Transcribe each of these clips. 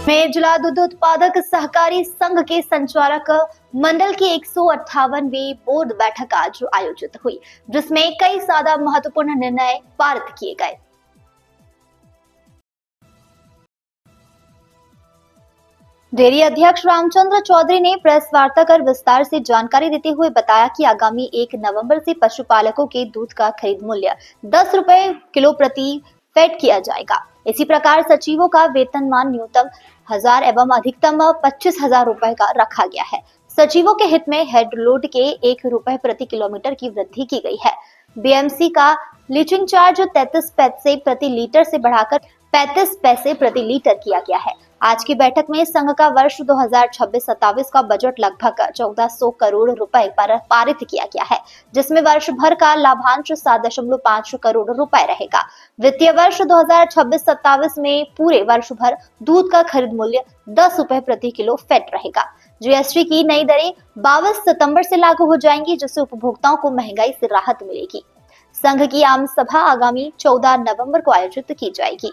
में जिला दूध उत्पादक सहकारी संघ के संचालक मंडल की 158वीं बोर्ड बैठक आज आयोजित हुई, जिसमें कई ज्यादा महत्वपूर्ण निर्णय पारित किए गए। डेयरी अध्यक्ष रामचंद्र चौधरी ने प्रेस वार्ता कर विस्तार से जानकारी देते हुए बताया कि आगामी 1 नवंबर से पशुपालकों के दूध का खरीद मूल्य 10 रुपए किलो प्रति फेड किया जाएगा। इसी प्रकार सचिवों का वेतनमान न्यूनतम 1000 एवं अधिकतम 25,000 रुपए का रखा गया है। सचिवों के हित में हेड लोड के 1 रुपए प्रति किलोमीटर की वृद्धि की गई है। बीएमसी का लीचिंग चार्ज 33 पैसे प्रति लीटर से बढ़ाकर 35 पैसे प्रति लीटर किया गया है। आज की बैठक में संघ का वर्ष 2026-27 का बजट लगभग 1400 करोड़ रुपए पर पारित किया गया है, जिसमें वर्ष भर का लाभांश 7.5 करोड़ रुपए रहेगा। वित्तीय वर्ष 2026-27 में पूरे वर्ष भर दूध का खरीद मूल्य 10 रुपए प्रति किलो फेड रहेगा। जीएसटी की नई दरें 22 सितंबर से लागू हो जाएंगी, जिससे उपभोक्ताओं को महंगाई से राहत मिलेगी। संघ की आम सभा आगामी 14 नवंबर को आयोजित की जाएगी।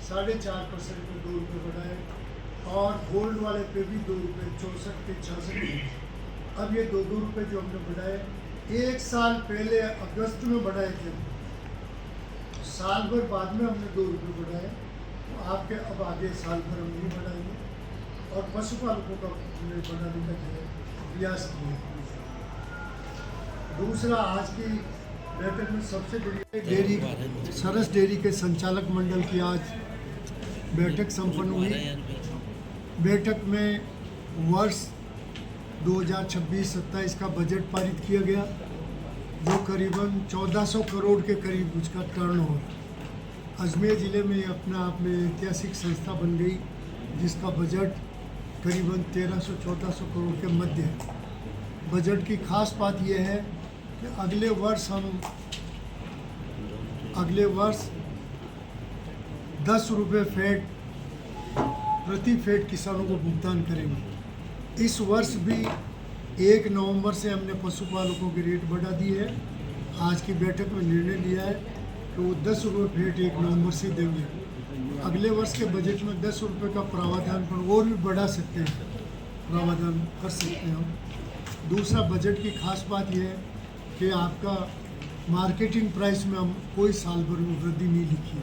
4.5% पे 2 रुपये बढ़ाए और गोल्ड वाले पे भी 2 रुपये 64 पे 66। अब ये 2 रुपये जो हमने बढ़ाए 1 साल पहले अगस्त में बढ़ाए थे, साल भर बाद में हमने 2 रुपये बढ़ाए। तो आपके अब आगे साल भर हम नहीं बढ़ाएंगे और पशुपालकों का हमने बढ़ाने का प्रयास किया। दूसरा, आज की बैठक में सबसे बड़ी डेयरी सरस डेयरी के संचालक मंडल की आज बैठक संपन्न हुई। बैठक में वर्ष 2026-27 का बजट पारित किया गया, जो करीबन 1400 करोड़ के करीब उसका टर्नओवर। अजमेर ज़िले में अपने आप में ऐतिहासिक संस्था बन गई, जिसका बजट करीबन 1300-1400 करोड़ के मध्य है। बजट की खास बात यह है कि अगले वर्ष 10 रुपये फेड प्रति फेड किसानों को भुगतान करेंगे। इस वर्ष भी 1 नवंबर से हमने पशुपालकों के रेट बढ़ा दिए है। आज की बैठक में निर्णय लिया है कि वो 10 रुपये फेड 1 नवंबर से देंगे। अगले वर्ष के बजट में 10 रुपये का प्रावधान पर और भी बढ़ा सकते हैं, प्रावधान कर सकते हैं हम। दूसरा, बजट की खास बात यह है कि आपका मार्केटिंग प्राइस में हम कोई साल भर में वृद्धि नहीं लिखी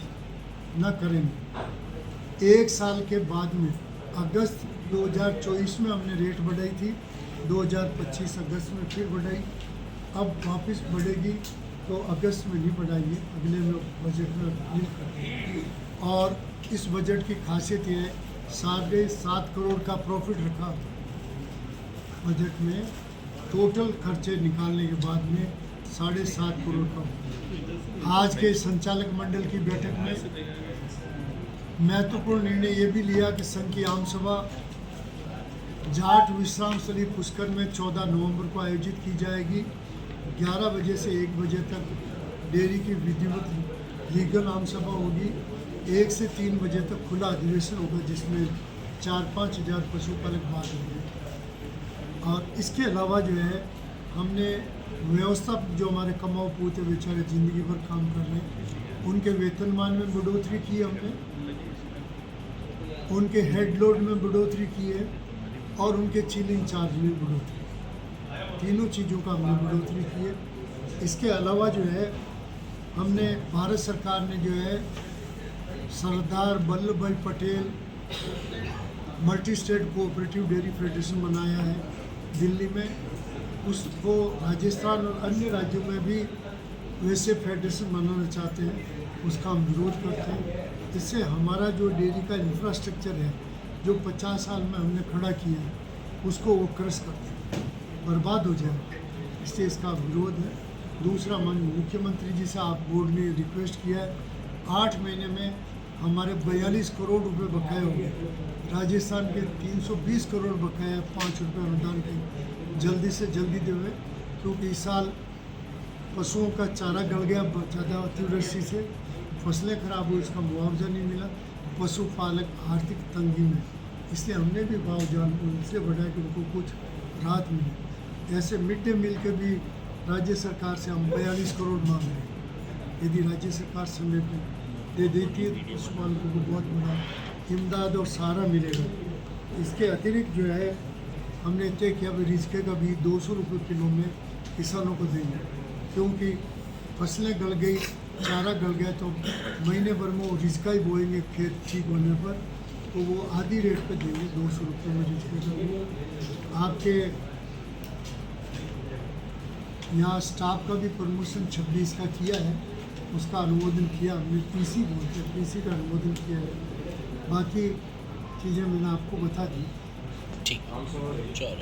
न करेंगे। 1 साल के बाद में अगस्त 2024 में हमने रेट बढ़ाई थी, 2025 अगस्त में फिर बढ़ाई, अब वापस बढ़ेगी तो अगस्त में नहीं बढ़ाइए, अगले में बजट में नहीं करेंगे। और इस बजट की खासियत ये है, 7.5 करोड़ का प्रॉफिट रखा बजट में। टोटल खर्चे निकालने के बाद में 7.5 करोड़ का। आज के संचालक मंडल की बैठक में महत्वपूर्ण निर्णय ये भी लिया कि संघ की आम सभा जाट विश्राम स्थली पुष्कर में 14 नवंबर को आयोजित की जाएगी। 11 बजे से 1 बजे तक डेयरी की विधिवत लीगल आम सभा होगी। 1 से 3 बजे तक खुला अधिवेशन होगा, जिसमें 4-5 हज़ार पशुपालक भाग लेंगे। और इसके अलावा जो है, हमने व्यवस्था जो हमारे कमाऊ पूते बेचारे ज़िंदगी भर काम कर रहे हैं, उनके वेतनमान में बढ़ोतरी की हमने, उनके हेड लोड में बढ़ोतरी की है और उनके चिलिंग चार्ज में बढ़ोतरी, तीनों चीज़ों का हमने बढ़ोतरी की है। इसके अलावा जो है, हमने भारत सरकार ने जो है सरदार वल्लभ भाई Patel multi state cooperative dairy federation बनाया है दिल्ली में, उसको राजस्थान और अन्य राज्यों में भी वैसे फेडरेशन बनाना चाहते हैं, उसका हम विरोध करते हैं। इससे हमारा जो डेयरी का इंफ्रास्ट्रक्चर है, जो 50 साल में हमने खड़ा किया है, उसको वो क्रश करते हैं, बर्बाद हो जाए, इससे इसका विरोध है। दूसरा, माननीय मुख्यमंत्री जी से आप बोर्ड ने रिक्वेस्ट किया है, 8 महीने में हमारे 42 करोड़ रुपए बकाए हो गए। राजस्थान के 320 करोड़ बकाया 5 रुपये अनुदान के जल्दी से जल्दी देवे, क्योंकि इस साल पशुओं का चारा गल गया ज़्यादा अतिवृष्टि से, फसलें खराब हुई, इसका मुआवजा नहीं मिला, पशुपालक आर्थिक तंगी में, इसलिए हमने भी भाव जान उनसे बढ़ाया कि उनको कुछ राहत मिले। ऐसे मिड डे मील के भी राज्य सरकार से हम 42 करोड़ मांग रहे हैं। यदि राज्य सरकार समय पर दे देती है तो पशुपालकों को बहुत बड़ा इमदाद और सहारा मिलेगा। इसके अतिरिक्त जो है हमने तय किया भी रिजके का भी 200 रुपये किलो में किसानों को देंगे, क्योंकि फसलें गल गई, चारा गल गया तो महीने भर में वो रिजका ही बोएंगे खेत ठीक होने पर, तो वो आधी रेट पे देंगे 200 रुपये में रिजके का। आपके यहाँ स्टाफ का भी प्रमोशन 26 का किया है, उसका अनुमोदन किया हमने, पीसी बोलते हैं, पीसी का अनुमोदन किया है। बाकी चीज़ें मैंने आपको बता दी। ठीक, चलो।